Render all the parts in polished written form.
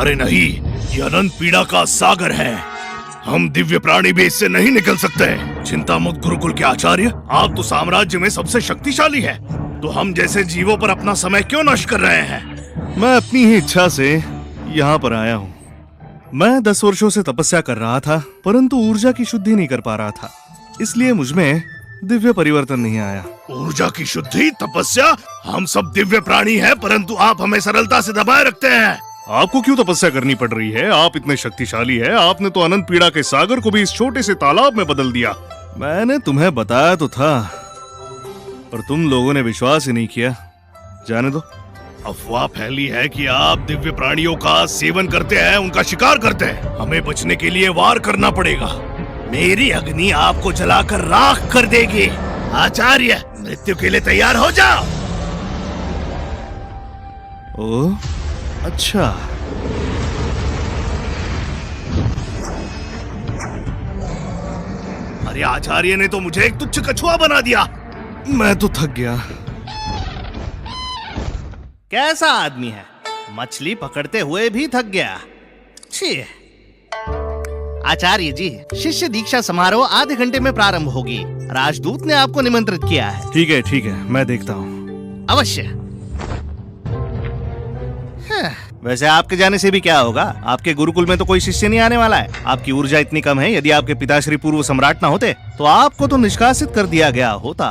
अरे नहीं, ये अनंत पीड़ा का सागर है। हम दिव्य प्राणी भी इससे नहीं निकल सकते। चिंता मत गुरुकुल के आचार्य, आप तो साम्राज्य में सबसे शक्तिशाली है, तो हम जैसे जीवों पर अपना समय क्यों नष्ट कर रहे हैं? मैं अपनी ही इच्छा से यहाँ पर आया हूँ। मैं 10 वर्षों से तपस्या कर रहा था, परंतु ऊर्जा की शुद्धि नहीं कर पा रहा था, इसलिए मुझमें दिव्य परिवर्तन नहीं आया। ऊर्जा की शुद्धि, तपस्या? हम सब दिव्य प्राणी हैं, परंतु आप हमें सरलता से दबाए रखते हैं। आपको क्यों तपस्या करनी पड़ रही है? आप इतने शक्तिशाली हैं। आपने तो अनंत पीड़ा के सागर को भी इस छोटे से तालाब में बदल दिया। मैंने तुम्हें बताया तो था, पर तुम लोगों ने विश्वास ही नहीं किया। जाने दो। अफवाह फैली है कि आप दिव्य प्राणियों का सेवन करते हैं, उनका शिकार करते हैं। हमें बचने के लिए वार करना पड़ेगा। मेरी अग्नि आपको जलाकर राख कर देगी। आचार्य, मृत्यु के लिए तैयार हो जाओ। ओह, अच्छा। अरे आचार्य ने तो मुझे एक तुच्छ कछुआ बना दिया। मैं तो थक गया। कैसा आदमी है, मछली पकड़ते हुए भी थक गया। छी। आचार्य जी, शिष्य दीक्षा समारोह आधे घंटे में प्रारंभ होगी। राजदूत ने आपको निमंत्रित किया है। ठीक है, मैं देखता हूँ। अवश्य। वैसे आपके जाने से भी क्या होगा? आपके गुरुकुल में तो कोई शिष्य नहीं आने वाला है। आपकी ऊर्जा इतनी कम है, यदि आपके पिताश्री पूर्व सम्राट ना होते तो आपको तो निष्कासित कर दिया गया होता।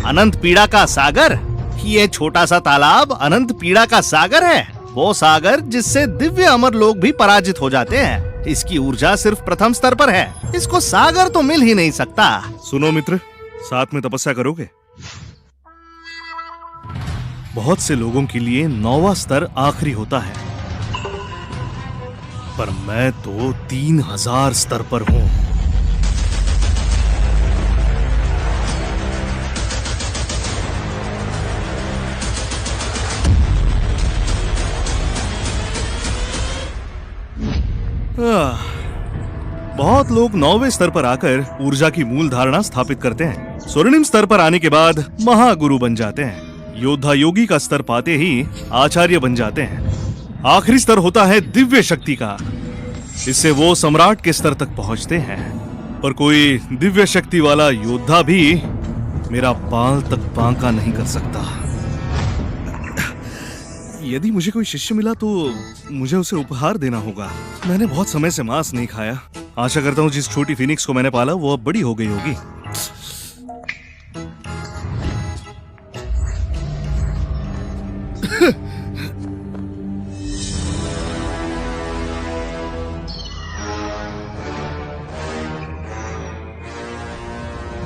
अनंत पीड़ा का सागर? ये छोटा सा तालाब अनंत पीड़ा का सागर है, वो सागर जिससे दिव्य अमर लोग भी पराजित हो जाते हैं। इसकी ऊर्जा सिर्फ प्रथम स्तर पर है, इसको सागर तो मिल ही नहीं सकता। सुनो मित्र, साथ में तपस्या करोगे? बहुत से लोगों के लिए 9वां स्तर आखिरी होता है, पर मैं तो 3000 स्तर पर हूं। बहुत लोग 9वें स्तर पर आकर ऊर्जा की मूल धारणा स्थापित करते हैं। स्वर्णिम स्तर पर आने के बाद महागुरु बन जाते हैं। योद्धा योगी का स्तर पाते ही आचार्य बन जाते हैं। आखिरी स्तर होता है दिव्य शक्ति का, इससे वो सम्राट के स्तर तक पहुंचते हैं। पर कोई दिव्य शक्ति वाला योद्धा भी मेरा बाल तक बांका नहीं कर सकता। यदि मुझे कोई शिष्य मिला तो मुझे उसे उपहार देना होगा। मैंने बहुत समय से मांस नहीं खाया। आशा करता हूँ जिस छोटी फिनिक्स को मैंने पाला वो अब बड़ी हो गई होगी।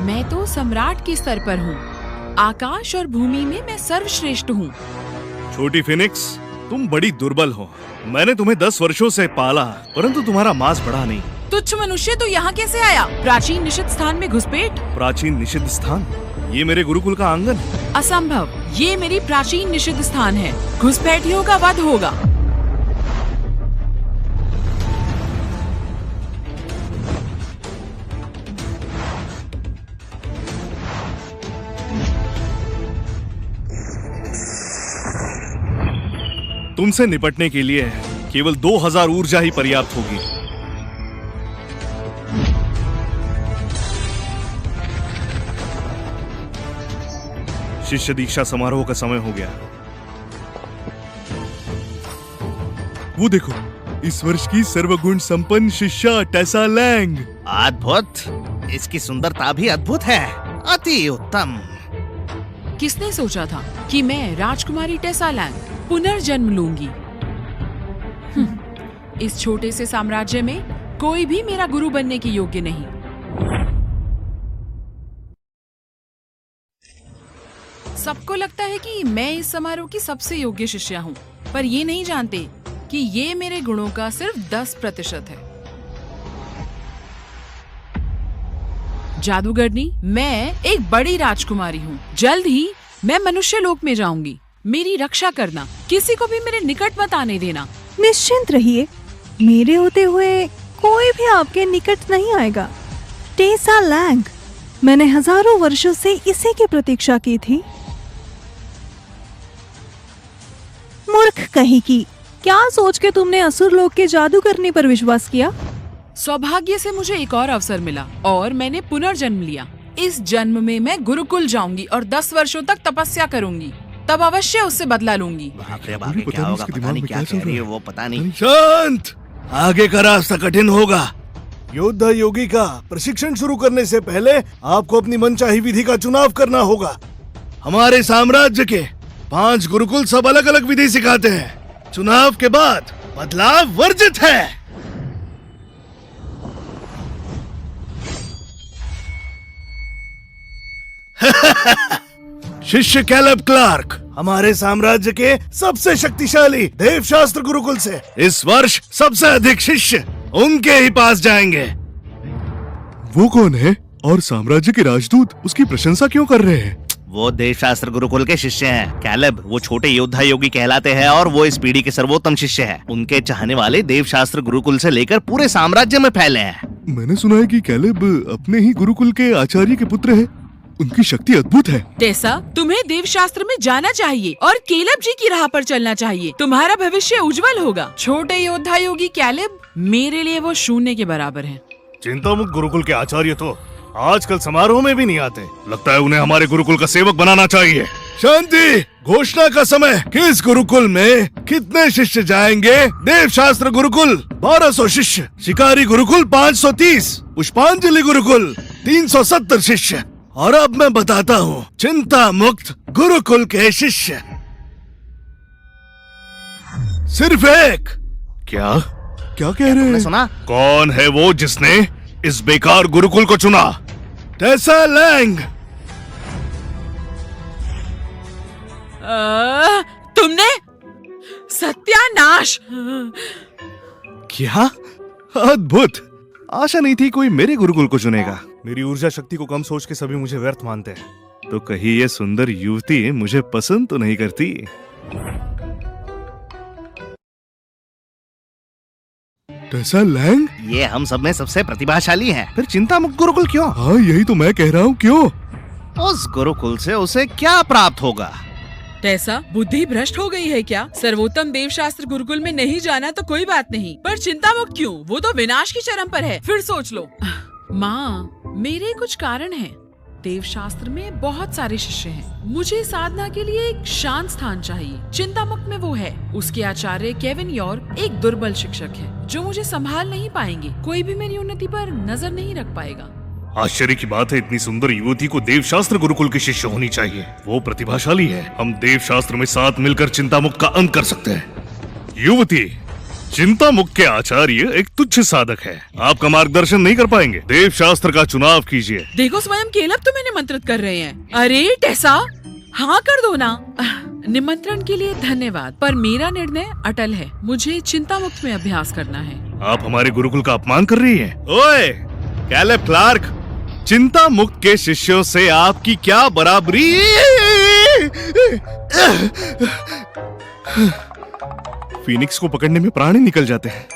मैं तो सम्राट के स्तर पर हूँ। आकाश और भूमि में मैं सर्वश्रेष्ठ हूँ। छोटी फिनिक्स, तुम बड़ी दुर्बल हो। मैंने तुम्हें 10 वर्षों से पाला, परंतु तुम्हारा मांस बढ़ा नहीं। तुच्छ मनुष्य, तो यहाँ कैसे आया? प्राचीन निषिद्ध स्थान में घुसपैठ? प्राचीन निषिद्ध स्थान? ये मेरे गुरुकुल का आंगन। असंभव, ये मेरी प्राचीन निषिद्ध स्थान है। घुसपैठियों का वध होगा। तुमसे निपटने के लिए केवल 2000 ऊर्जा ही पर्याप्त होगी। शिष्य दीक्षा समारोह का समय हो गया। वो देखो, इस वर्ष की सर्वगुण संपन्न शिष्या टेसा लैंग। अद्भुत, इसकी सुंदरता भी अद्भुत है। अति उत्तम। किसने सोचा था कि मैं राजकुमारी टेसा लैंग पुनर्जन्म लूंगी? इस छोटे से साम्राज्य में कोई भी मेरा गुरु बनने के योग्य नहीं। सबको लगता है कि मैं इस समारोह की सबसे योग्य शिष्या हूँ, पर ये नहीं जानते कि ये मेरे गुणों का सिर्फ 10% है। जादूगरनी, मैं एक बड़ी राजकुमारी हूँ। जल्द ही मैं मनुष्य लोक में जाऊंगी। मेरी रक्षा करना, किसी को भी मेरे निकट मत आने देना। निश्चिंत रहिए, मेरे होते हुए कोई भी आपके निकट नहीं आएगा। टेसा लैंग, मैंने हजारों वर्षों से इसी की प्रतीक्षा की थी। मूर्ख कहीं की, क्या सोच के तुमने असुर लोग के जादू करने पर विश्वास किया? सौभाग्य से मुझे एक और अवसर मिला और मैंने पुनर्जन्म लिया। इस जन्म में मैं गुरुकुल जाऊंगी और 10 वर्षों तक तपस्या करूंगी, तब अवश्य उससे बदला लूंगी। बाप रे बाप, क्या होगा पता नहीं, क्या कह रही है वो पता नहीं। शांत, आगे का रास्ता कठिन होगा। योद्धा योगी का प्रशिक्षण शुरू करने से पहले आपको अपनी मनचाही विधि का चुनाव करना होगा। हमारे साम्राज्य के 5 गुरुकुल सब अलग अलग विधि सिखाते हैं। चुनाव के बाद बदलाव वर्जित है। शिष्य कैलेब क्लार्क हमारे साम्राज्य के सबसे शक्तिशाली देवशास्त्र गुरुकुल से इस वर्ष सबसे अधिक शिष्य उनके ही पास जाएंगे। वो कौन है और साम्राज्य के राजदूत उसकी प्रशंसा क्यों कर रहे हैं? वो देवशास्त्र गुरुकुल के शिष्य हैं। कैलेब वो छोटे योद्धा योगी कहलाते हैं और वो इस पीढ़ी के सर्वोत्तम शिष्य हैं। उनके चाहने वाले देवशास्त्र गुरुकुल से लेकर पूरे साम्राज्य में फैले हैं। मैंने सुना है कि कैलेब अपने ही गुरुकुल के आचार्य के पुत्र हैं। उनकी शक्ति अद्भुत है। टेसा, तुम्हें देवशास्त्र में जाना चाहिए और कैलेब जी की राह पर चलना चाहिए। तुम्हारा भविष्य उज्जवल होगा। छोटे योद्धा योगी कैलेब मेरे लिए वो शून्य के बराबर हैं। चिंतामुक्त गुरुकुल के आचार्य तो आजकल समारोह में भी नहीं आते। लगता है उन्हें हमारे गुरुकुल का सेवक बनाना चाहिए। शांति, घोषणा का समय। किस गुरुकुल में कितने शिष्य जाएंगे? देवशास्त्र गुरुकुल 1200 शिष्य, शिकारी गुरुकुल 530, पुष्पांजलि गुरुकुल 370 शिष्य। और अब मैं बताता हूँ चिंता मुक्त गुरुकुल के शिष्य सिर्फ एक। क्या क्या कह रहे तुमने हैं? सुना? कौन है वो जिसने इस बेकार गुरुकुल को चुना? टेसा लैंग। तुमने सत्यानाश। क्या अद्भुत! आशा नहीं थी कोई मेरे गुरुकुल को चुनेगा। मेरी ऊर्जा शक्ति को कम सोच के सभी मुझे व्यर्थ मानते हैं। तो कहीं ये सुंदर युवती मुझे पसंद तो नहीं करती? टेसा लैंग? ये हम सब में सबसे प्रतिभाशाली हैं। फिर चिंता मुक्त गुरुकुल क्यों? हाँ, यही तो मैं कह रहा हूँ, क्यों? उस गुरुकुल से उसे क्या प्राप्त होगा? टेसा, बुद्धि भ्रष्ट हो गई है क्या? सर्वोत्तम देवशास्त्र गुरुकुल में नहीं जाना तो कोई बात नहीं, पर चिंता मुक्त क्यों? वो तो विनाश की चरम पर है। फिर सोच लो। माँ, मेरे कुछ कारण हैं। देवशास्त्र में बहुत सारे शिष्य हैं। मुझे साधना के लिए एक शांत स्थान चाहिए। चिंता मुक्त में वो है। उसके आचार्य केविन यॉर्क एक दुर्बल शिक्षक है जो मुझे संभाल नहीं पाएंगे। कोई भी मेरी उन्नति पर नजर नहीं रख पाएगा। आश्चर्य की बात है, इतनी सुंदर युवती को देवशास्त्र गुरुकुल के शिष्य होनी चाहिए। वो प्रतिभाशाली है। हम देवशास्त्र में साथ मिलकर चिंता मुक्त का अंत कर सकते हैं। युवती, चिंता मुक्त के आचार्य एक तुच्छ साधक है। आपका मार्गदर्शन नहीं कर पाएंगे। देवशास्त्र का चुनाव कीजिए। देखो, स्वयं कैलेब तुम्हें निमंत्रित कर रहे हैं। अरे टेसा, हाँ कर दो ना। निमंत्रण के लिए धन्यवाद, पर मेरा निर्णय अटल है। मुझे चिंता मुक्त में अभ्यास करना है। आप हमारे गुरुकुल का अपमान कर रही हैं। ओए, कैलेब क्लार्क, चिंता मुक्त के शिष्यों से आपकी क्या बराबरी? फीनिक्स को पकड़ने में प्राण ही निकल जाते हैं।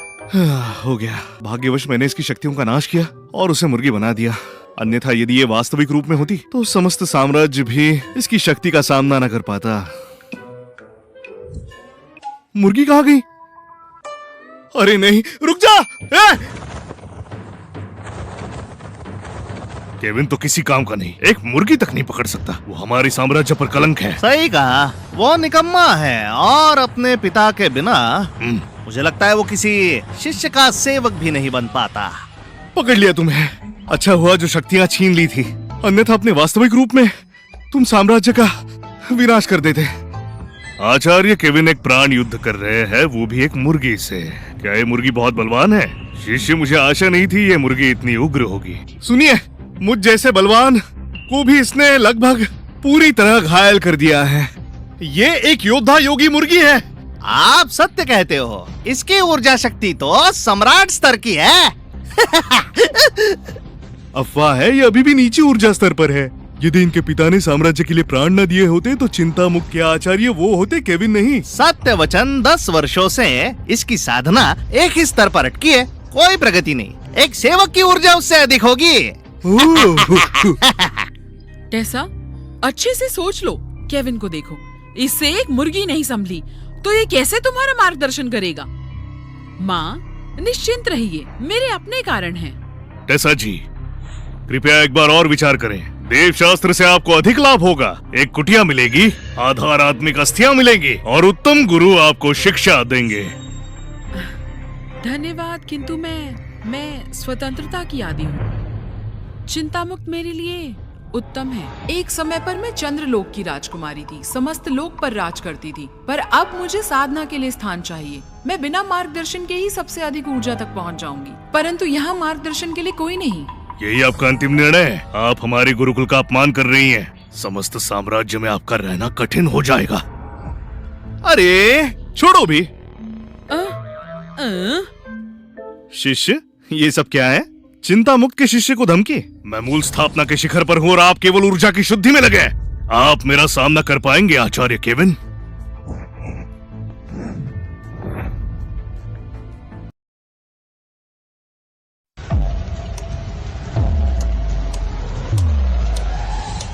हो गया। भाग्यवश मैंने इसकी शक्तियों का नाश किया और उसे मुर्गी बना दिया। अन्यथा यदि ये वास्तविक रूप में होती तो समस्त साम्राज्य भी इसकी शक्ति का सामना न कर पाता। मुर्गी कहाँ गई? अरे नहीं, रुक जा! केविन तो किसी काम का नहीं, एक मुर्गी तक नहीं पकड़ सकता। वो हमारे साम्राज्य पर कलंक है। सही कहा, वो निकम्मा है और अपने पिता के बिना मुझे लगता है वो किसी शिष्य का सेवक भी नहीं बन पाता। पकड़ लिया तुम्हें। अच्छा हुआ जो शक्तियां छीन ली थी, अन्यथा अपने वास्तविक रूप में तुम साम्राज्य का विनाश कर देते। आचार्य केविन एक प्राण युद्ध कर रहे हैं, वो भी एक मुर्गी से। क्या ये मुर्गी बहुत बलवान है? शिष्य, मुझे आशा नहीं थी ये मुर्गी इतनी उग्र होगी। सुनिए, मुझ जैसे बलवान को भी इसने लगभग पूरी तरह घायल कर दिया है। ये एक योद्धा योगी मुर्गी है। आप सत्य कहते हो। इसकी ऊर्जा शक्ति तो सम्राट स्तर की है। अफवाह है, ये अभी भी नीचे ऊर्जा स्तर पर है। यदि इनके पिता ने साम्राज्य के लिए प्राण न दिए होते तो चिंता मुक्त के आचार्य वो होते, केविन नहीं। सत्य वचन, 10 वर्षों से इसकी साधना एक ही स्तर पर अटकी है। कोई प्रगति नहीं। एक सेवक की ऊर्जा उससे अधिक होगी। टेसा, अच्छे से सोच लो। केविन को देखो, इससे एक मुर्गी नहीं संभली। तो ये कैसे तुम्हारा मार्गदर्शन करेगा? माँ निश्चिंत रहिए, मेरे अपने कारण हैं। टेसा जी, कृपया एक बार और विचार करें। देव शास्त्र से आपको अधिक लाभ होगा। एक कुटिया मिलेगी, आधार आत्मिक अस्थियां मिलेंगी और उत्तम गुरु आपको शिक्षा देंगे। धन्यवाद, किंतु मैं स्वतंत्रता की आदी हूँ। चिंता मुक्त मेरे लिए उत्तम है। एक समय पर मैं चंद्रलोक की राजकुमारी थी, समस्त लोक पर राज करती थी, पर अब मुझे साधना के लिए स्थान चाहिए। मैं बिना मार्गदर्शन के ही सबसे अधिक ऊर्जा तक पहुंच जाऊंगी, परंतु यहाँ मार्गदर्शन के लिए कोई नहीं। यही आपका अंतिम निर्णय है? आप हमारे गुरुकुल का अपमान कर रही हैं। समस्त साम्राज्य में आपका रहना कठिन हो जाएगा। अरे छोड़ो भी। शिष्य, ये सब क्या है? चिंता मुक्त के शिष्य को धमकी? मैं मूल स्थापना के शिखर पर हूँ और आप केवल ऊर्जा की शुद्धि में लगे हैं। आप मेरा सामना कर पाएंगे आचार्य केविन?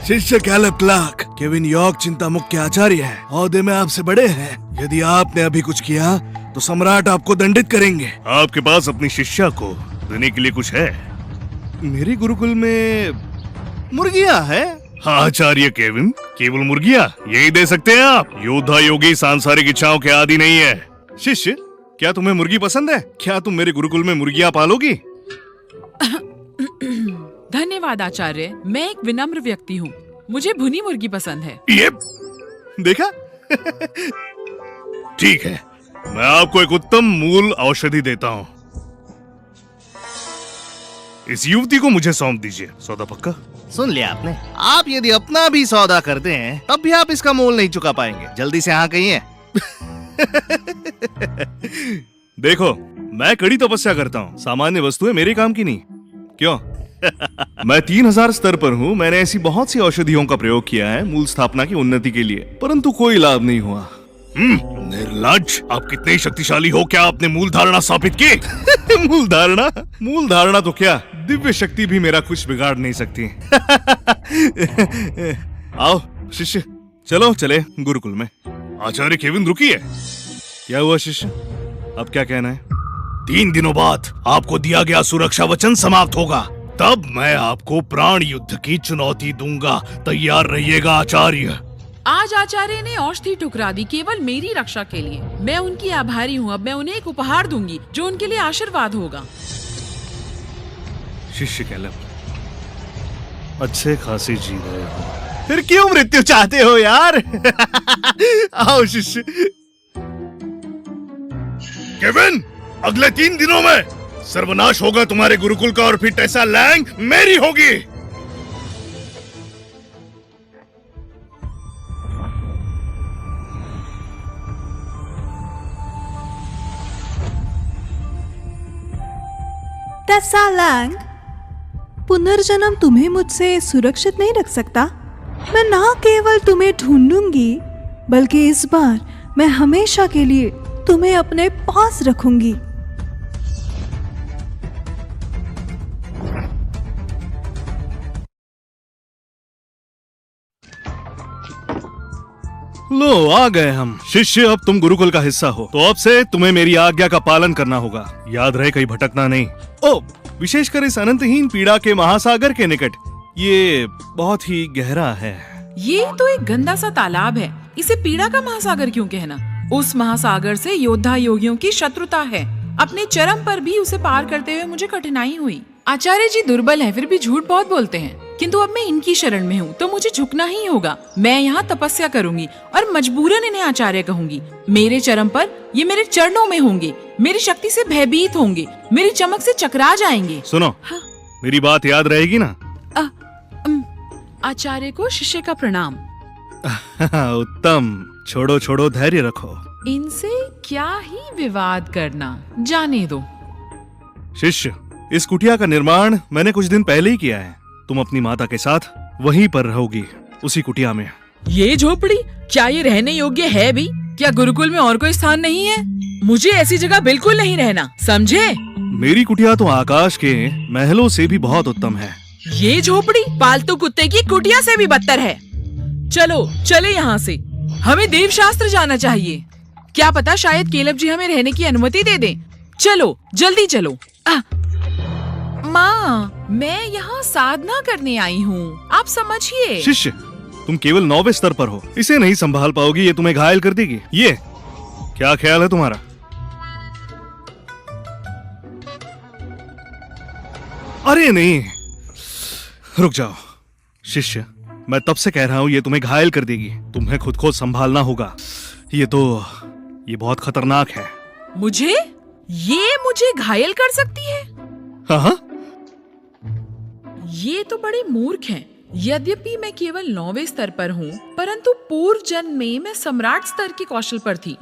शिष्य कैलब क्लार्क, केविन यॉर्क चिंता मुक्त के आचार्य हैं। ओहदे में आपसे बड़े हैं। यदि आपने अभी कुछ किया तो सम्राट आपको दंडित करेंगे। आपके पास अपनी शिष्या को देने के लिए कुछ है? मेरे गुरुकुल में मुर्गियां है। हाँ आचार्य केविन, केवल मुर्गियां यही दे सकते हैं आप? योद्धा योगी सांसारिक इच्छाओं के आदि नहीं है। शिष्य, क्या तुम्हें मुर्गी पसंद है? क्या तुम मेरे गुरुकुल में मुर्गियां पालोगी? धन्यवाद आचार्य, मैं एक विनम्र व्यक्ति हूँ। मुझे भुनी मुर्गी पसंद है। ये देखा? ठीक है, मैं आपको एक उत्तम मूल औषधि देता हूँ। इस युवती को मुझे सौंप दीजिए। सौदा पक्का? सुन लिया आपने? आप यदि अपना भी सौदा करते हैं तब भी आप इसका मोल नहीं चुका पाएंगे। जल्दी से हाँ कहिए। देखो, मैं कड़ी तपस्या करता हूँ, सामान्य वस्तुएं मेरे काम की नहीं। क्यों? मैं 3000 स्तर पर हूँ। मैंने ऐसी बहुत सी औषधियों का प्रयोग किया है मूल स्थापना की उन्नति के लिए, परंतु कोई लाभ नहीं हुआ। निर्लज्ज, आप कितने शक्तिशाली हो? क्या आपने मूल धारणा स्थापित की? मूल धारणा तो क्या, दिव्य शक्ति भी मेरा कुछ बिगाड़ नहीं सकती। आओ शिष्य, चलो चले गुरुकुल में। आचार्य केविन रुकिए। क्या हुआ शिष्य, अब क्या कहना है? 3 दिनों बाद आपको दिया गया सुरक्षा वचन समाप्त होगा। तब मैं आपको प्राण युद्ध की चुनौती दूंगा। तैयार रहिएगा आचार्य। आज आचार्य ने औषधि ठुकरा दी केवल मेरी रक्षा के लिए। मैं उनकी आभारी हूँ। अब मैं उन्हें एक उपहार दूंगी जो उनके लिए आशीर्वाद होगा। शिष्य कैलब, अच्छे खासे जी रहे हो। फिर क्यों मृत्यु चाहते हो यार? आओ शिष्य। केविन, अगले 3 दिनों में सर्वनाश होगा तुम्हारे गुरुकुल का और फिर टेसा लैंग मेरी होगी। टेसा लैंग, पुनर्जन्म तुम्हें मुझसे सुरक्षित नहीं रख सकता। मैं ना केवल तुम्हें ढूंढूंगी, बल्कि इस बार मैं हमेशा के लिए तुम्हें अपने पास रखूंगी। लो आ गए हम। शिष्य, अब तुम गुरुकुल का हिस्सा हो, तो अब से तुम्हें मेरी आज्ञा का पालन करना होगा। याद रहे, कहीं भटकना नहीं। ओ, विशेषकर इस अनंतहीन पीड़ा के महासागर के निकट। ये बहुत ही गहरा है। ये तो एक गंदा सा तालाब है, इसे पीड़ा का महासागर क्यों कहना? उस महासागर से योद्धा योगियों की शत्रुता है। अपने चरम पर भी उसे पार करते हुए मुझे कठिनाई हुई। आचार्य जी दुर्बल हैं, फिर भी झूठ बहुत बोलते हैं, किंतु अब मैं इनकी शरण में हूँ तो मुझे झुकना ही होगा। मैं यहाँ तपस्या करूंगी और मजबूरन इन्हें आचार्य कहूंगी। मेरे चरम पर ये मेरे चरणों में होंगे, मेरी शक्ति से भयभीत होंगे, मेरी चमक से चकरा जाएंगे। सुनो, हाँ? मेरी बात याद रहेगी ना? आचार्य को शिष्य का प्रणाम। उत्तम, छोड़ो छोड़ो, धैर्य रखो। इनसे क्या ही विवाद करना, जाने दो। शिष्य, इस कुटिया का निर्माण मैंने कुछ दिन पहले ही किया है। तुम अपनी माता के साथ वहीं पर रहोगी, उसी कुटिया में। ये झोपड़ी क्या ये रहने योग्य है भी? क्या गुरुकुल में और कोई स्थान नहीं है? मुझे ऐसी जगह बिल्कुल नहीं रहना, समझे? मेरी कुटिया तो आकाश के महलों से भी बहुत उत्तम है। ये झोपड़ी पालतू कुत्ते की कुटिया से भी बदतर है। चलो चले यहाँ से, हमें देव शास्त्र जाना चाहिए। क्या पता शायद केलब जी हमें रहने की अनुमति दे दें। चलो जल्दी चलो। माँ, मैं यहाँ साधना करने आई हूँ, आप समझिए। शिष्य, तुम केवल 9वें स्तर पर हो, इसे नहीं संभाल पाओगी, ये तुम्हें घायल कर देगी। ये क्या ख्याल है तुम्हारा? अरे नहीं, रुक जाओ शिष्य, मैं तब से कह रहा हूं ये तुम्हें घायल कर देगी, तुम्हें खुद को संभालना होगा। ये बहुत खतरनाक है। मुझे घायल कर सकती है? हाँ, ये तो बड़े मूर्ख हैं। यद्यपि मैं केवल 9वें स्तर पर हूँ, परंतु पूर्व जन्म में मैं सम्राट स्तर के कौशल पर थी।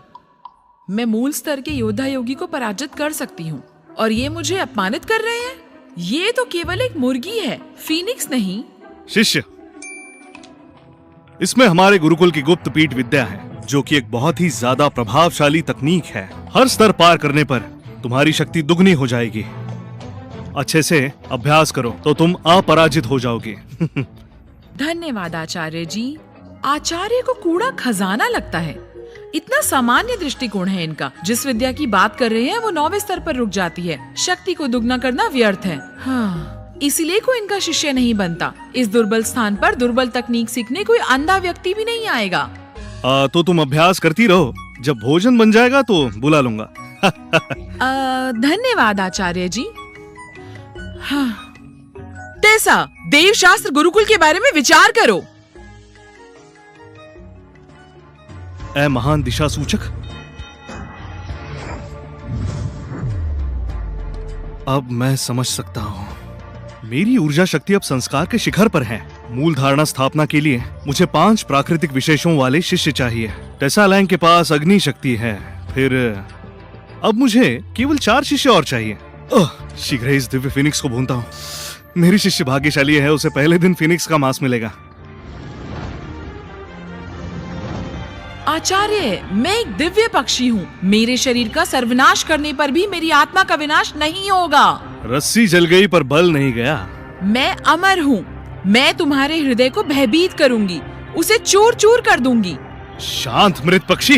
मैं मूल स्तर के योद्धा योगी को पराजित कर सकती हूँ, और ये मुझे अपमानित कर रहे हैं। ये तो केवल एक मुर्गी है, फीनिक्स नहीं। शिष्य, इसमें हमारे गुरुकुल की गुप्त पीठ विद्या है, जो कि एक बहुत ही ज्यादा प्रभावशाली तकनीक है। हर स्तर पार करने पर तुम्हारी शक्ति दुगनी हो जाएगी। अच्छे से अभ्यास करो तो तुम अपराजित हो जाओगे। धन्यवाद आचार्य जी। आचार्य को कूड़ा खजाना लगता है। इतना सामान्य दृष्टिकोण है इनका। जिस विद्या की बात कर रहे हैं वो 9वें स्तर पर रुक जाती है। शक्ति को दुगना करना व्यर्थ है। हाँ, इसीलिए कोई इनका शिष्य नहीं बनता। इस दुर्बल स्थान पर दुर्बल तकनीक सीखने कोई अंधा व्यक्ति भी नहीं आएगा। तो तुम अभ्यास करती रहो, जब भोजन बन जाएगा तो बुला लूंगा। धन्यवाद आचार्य जी। हाँ। तेसा, देव शास्त्र गुरुकुल के बारे में विचार करो। ऐ महान दिशा सूचक, अब मैं समझ सकता हूँ। मेरी ऊर्जा शक्ति अब संस्कार के शिखर पर है। मूल धारणा स्थापना के लिए मुझे 5 प्राकृतिक विशेषों वाले शिष्य चाहिए। टेसा लैंग के पास अग्नि शक्ति है, फिर अब मुझे केवल 4 शिष्य और चाहिए। शीघ्र ही इस दिव्य फिनिक्स को भूनता हूँ। मेरी शिष्य भाग्यशाली है, उसे पहले दिन फिनिक्स का मांस मिलेगा। आचार्य, मैं एक दिव्य पक्षी हूँ। मेरे शरीर का सर्वनाश करने पर भी मेरी आत्मा का विनाश नहीं होगा। रस्सी जल गई पर बल नहीं गया। मैं अमर हूँ। मैं तुम्हारे हृदय को भयभीत करूंगी, उसे चूर चूर कर दूंगी। शांत मृत पक्षी,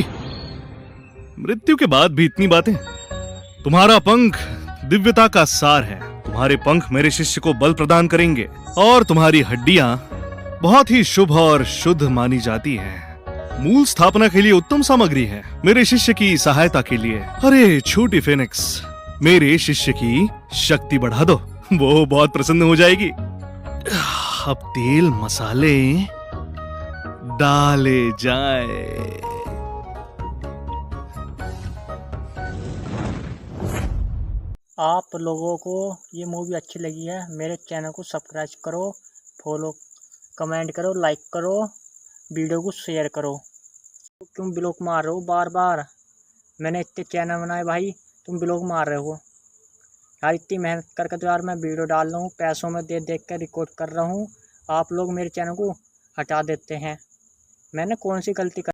मृत्यु के बाद भी इतनी बातें। तुम्हारा पंख दिव्यता का सार है। तुम्हारे पंख मेरे शिष्य को बल प्रदान करेंगे, और तुम्हारी हड्डियां बहुत ही शुभ और शुद्ध मानी जाती हैं। मूल स्थापना के लिए उत्तम सामग्री है। मेरे शिष्य की सहायता के लिए। अरे छोटी फेनिक्स, मेरे शिष्य की शक्ति बढ़ा दो, वो बहुत प्रसन्न हो जाएगी। अब तेल मसाले डाले जाए। आप लोगों को ये मूवी अच्छी लगी है, मेरे चैनल को सब्सक्राइब करो, फॉलो, कमेंट करो, लाइक करो, वीडियो को शेयर करो। तुम ब्लॉक मार रहे हो बार बार। मैंने इतने चैनल बनाए भाई, तुम ब्लॉक मार रहे हो यार। इतनी मेहनत करके तो यार मैं वीडियो डाल रहा हूँ, पैसों में देख कर रिकॉर्ड कर रहा हूँ, आप लोग मेरे चैनल को हटा देते हैं। मैंने कौन सी गलती कर